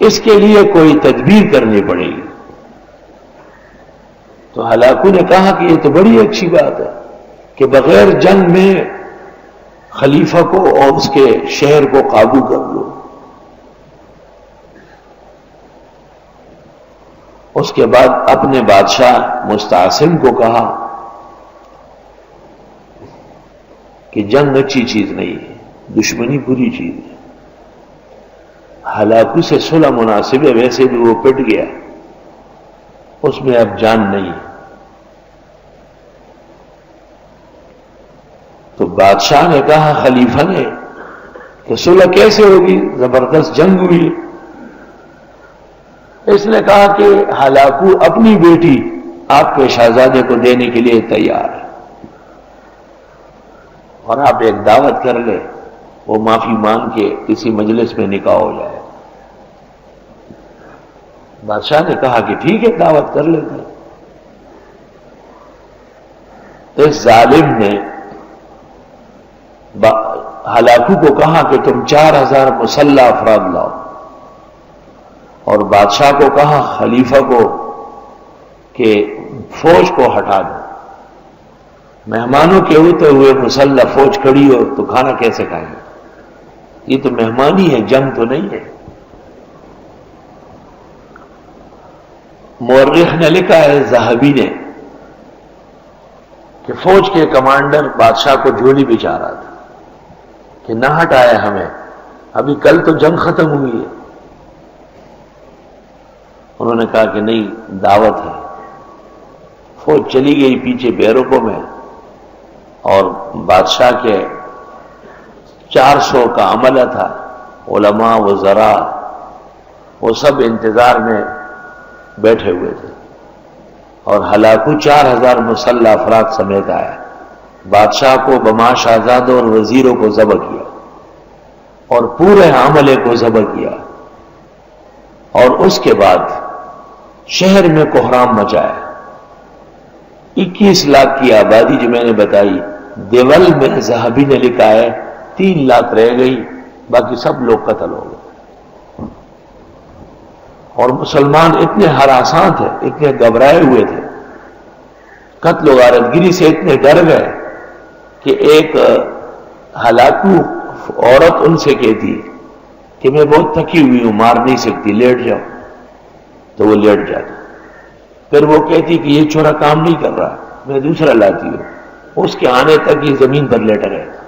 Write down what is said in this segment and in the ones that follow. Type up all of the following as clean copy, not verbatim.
اس کے لیے کوئی تدبیر کرنی پڑے گی۔ تو ہلاکو نے کہا کہ یہ تو بڑی اچھی بات ہے کہ بغیر جنگ میں خلیفہ کو اور اس کے شہر کو قابو کر لو۔ اس کے بعد اپنے بادشاہ مستعصم کو کہا کہ جنگ اچھی چیز نہیں ہے، دشمنی بری چیز ہے۔ ہلاکو سے صلح مناسب ہے، ویسے بھی وہ پٹ گیا، اس میں اب جان نہیں۔ تو بادشاہ نے کہا خلیفہ نے کہ صلح کیسے ہوگی، زبردست جنگ ہوئی۔ اس نے کہا کہ ہلاکو اپنی بیٹی آپ کے شہزادے کو دینے کے لیے تیار ہے، اور آپ ایک دعوت کر لیں، وہ معافی مانگ کے کسی مجلس میں نکاح ہو جائے۔ بادشاہ نے کہا کہ ٹھیک ہے، دعوت کر لیتے ہیں۔ اس ظالم نے ہلاکو کو کہا کہ تم 4000 مسلح افراد لاؤ، اور بادشاہ کو کہا خلیفہ کو کہ فوج کو ہٹا دو۔ مہمانوں کے ہوتے ہوئے مسلح فوج کھڑی ہو تو کھانا کیسے کھائیں گے؟ یہ تو مہمانی ہے، جنگ تو نہیں ہے۔ مورخ نے لکھا ہے ذہبی نے کہ فوج کے کمانڈر بادشاہ کو جھولی بچھا رہا تھا کہ نہ ہٹایا ہمیں، ابھی کل تو جنگ ختم ہوئی ہے۔ انہوں نے کہا کہ نہیں، دعوت ہے۔ فوج چلی گئی پیچھے بیرکوں میں، اور بادشاہ کے 400 کا عملہ تھا، علماء وزراء، وہ سب انتظار میں بیٹھے ہوئے تھے، اور ہلاکو 4000 مسلح افراد سمیت آیا۔ بادشاہ کو بما شہزادوں اور وزیروں کو ذبح کیا، اور پورے عملے کو ذبح کیا، اور اس کے بعد شہر میں کوہرام مچایا۔ 21 لاکھ کی آبادی جو میں نے بتائی، دیول میں ذہبی نے لکھا ہے 3 لاکھ رہ گئی، باقی سب لوگ قتل ہو گئے۔ اور مسلمان اتنے ہراساں تھے، اتنے گھبرائے ہوئے تھے، قتل و غارتگری سے اتنے ڈر گئے کہ ایک ہلاکو عورت ان سے کہتی کہ میں بہت تھکی ہوئی ہوں، مار نہیں سکتی، لیٹ جاؤ، تو وہ لیٹ جاتی۔ پھر وہ کہتی کہ یہ چھوڑا کام نہیں کر رہا، میں دوسرا لاتی ہوں۔ اس کے آنے تک یہ زمین پر لیٹا رہتا،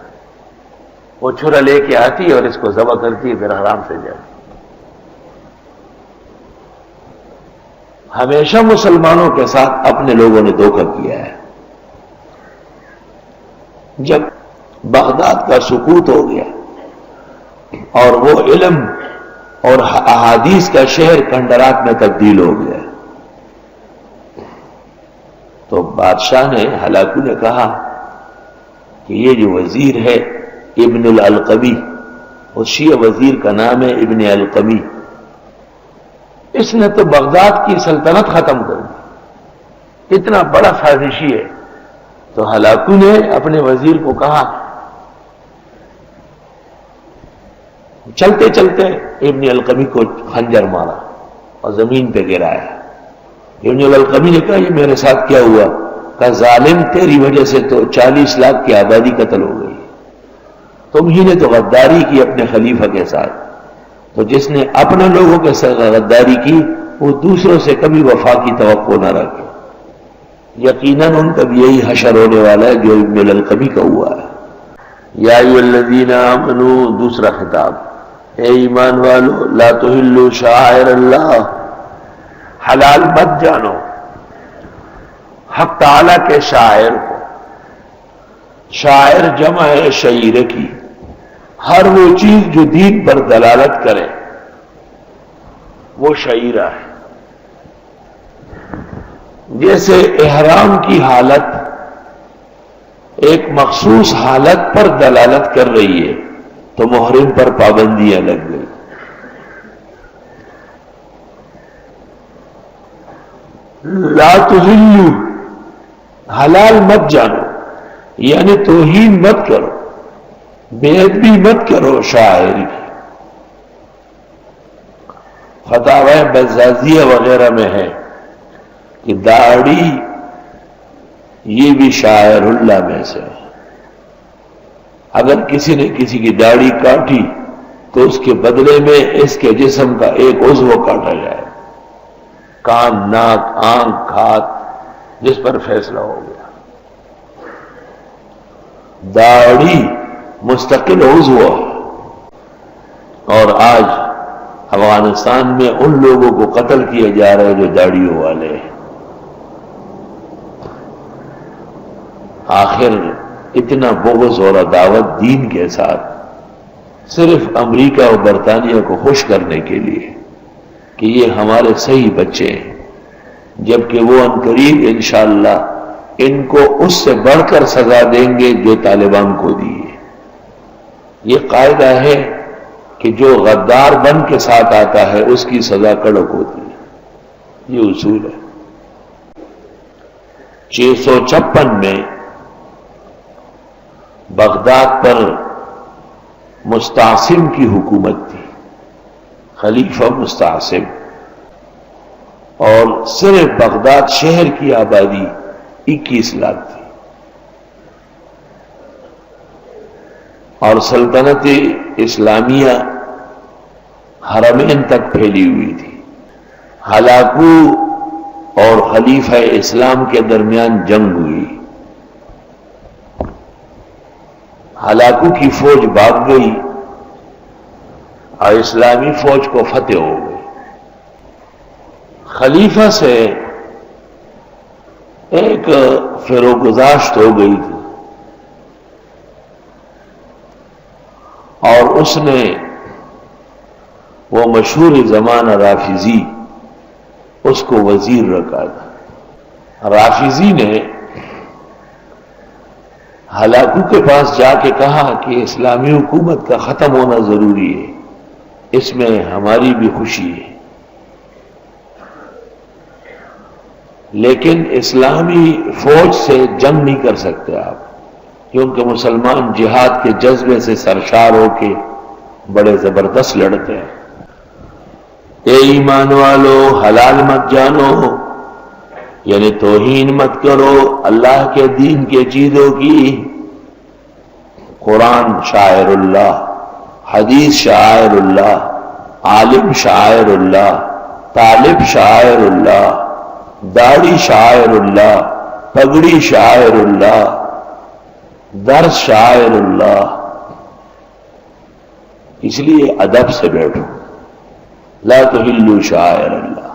وہ چھوڑا لے کے آتی اور اس کو ذبح کرتی، پھر آرام سے جاتی۔ ہمیشہ مسلمانوں کے ساتھ اپنے لوگوں نے دھوکہ کیا ہے۔ جب بغداد کا سقوط ہو گیا اور وہ علم اور احادیث کا شہر کھنڈرات میں تبدیل ہو گیا، تو بادشاہ نے ہلاکو نے کہا کہ یہ جو وزیر ہے ابن العلقمی، اس شیعہ وزیر کا نام ہے ابن القمی، اس نے تو بغداد کی سلطنت ختم کر دی، اتنا بڑا سازشی ہے۔ تو ہلاکو نے اپنے وزیر کو کہا، چلتے چلتے ابن القمی کو خنجر مارا اور زمین پہ گرایا۔ ابن القمی نے کہا یہ میرے ساتھ کیا ہوا؟ کہا ظالم، تیری وجہ سے تو 40 لاکھ کی آبادی قتل ہو گئی، تم ہی نے تو غداری کی اپنے خلیفہ کے ساتھ۔ تو جس نے اپنے لوگوں کے ساتھ غداری کی وہ دوسروں سے کبھی وفا کی توقع نہ رکھے، یقیناً ان کا بھی یہی حشر ہونے والا ہے جو ابن القمی کا ہوا ہے۔ یا ایھا الذین آمنوا، دوسرا خطاب، اے ایمان والو، لا تحلوا شعائر اللہ، حلال مت جانو حق تعالی کے شاعر کو۔ شاعر جمع ہے شعیرہ کی، ہر وہ چیز جو دین پر دلالت کرے وہ شعیرہ ہے۔ جیسے احرام کی حالت ایک مخصوص حالت پر دلالت کر رہی ہے تو محرم پر پابندیاں لگ گئی۔ لا تحلوا، حلال مت جانو، یعنی توہین مت کرو، بے ادبی مت کرو شاعر کی۔ فتاوی بزازیہ وغیرہ میں ہے کہ داڑھی یہ بھی شاعر اللہ میں سے ہے. اگر کسی نے کسی کی داڑھی کاٹی تو اس کے بدلے میں اس کے جسم کا ایک عضو کاٹا جائے، کان، ناک، آنکھ، ہاتھ، جس پر فیصلہ ہو گیا. داڑھی مستقل عضو ہے. اور آج افغانستان میں ان لوگوں کو قتل کیا جا رہا ہے جو داڑھیوں والے ہیں. آخر اتنا بغض اور عداوت دین کے ساتھ صرف امریکہ اور برطانیہ کو خوش کرنے کے لیے کہ یہ ہمارے صحیح بچے ہیں، جبکہ وہ عنقریب انشاءاللہ ان کو اس سے بڑھ کر سزا دیں گے جو طالبان کو دی ہے. یہ قاعدہ ہے کہ جو غدار بن کے ساتھ آتا ہے اس کی سزا کڑک ہوتی ہے. یہ اصول ہے. 656 میں بغداد پر مستعصم کی حکومت تھی، خلیفہ مستعصم، اور صرف بغداد شہر کی آبادی 21 لاکھ تھی، اور سلطنت اسلامیہ حرمین تک پھیلی ہوئی تھی. ہلاکو اور خلیفہ اسلام کے درمیان جنگ ہوئی. ہلاکو کی فوج بھاگ گئی اور اسلامی فوج کو فتح ہو گئی. خلیفہ سے ایک فروگزاشت ہو گئی تھی اور اس نے وہ مشہور زمانہ رافضی اس کو وزیر رکھا تھا. رافضی نے ہلاکو کے پاس جا کے کہا کہ اسلامی حکومت کا ختم ہونا ضروری ہے، اس میں ہماری بھی خوشی ہے، لیکن اسلامی فوج سے جنگ نہیں کر سکتے آپ، کیونکہ مسلمان جہاد کے جذبے سے سرشار ہو کے بڑے زبردست لڑتے ہیں. اے ایمان والو، حلال مت جانو، یعنی توہین مت کرو اللہ کے دین کے چیزوں کی. قرآن شاعر اللہ، حدیث شاعر اللہ، عالم شاعر اللہ، طالب شاعر اللہ، داڑھی شاعر اللہ، پگڑی شاعر اللہ، درس شاعر اللہ. اس لیے ادب سے بیٹھو. لا تحلوا شاعر اللہ.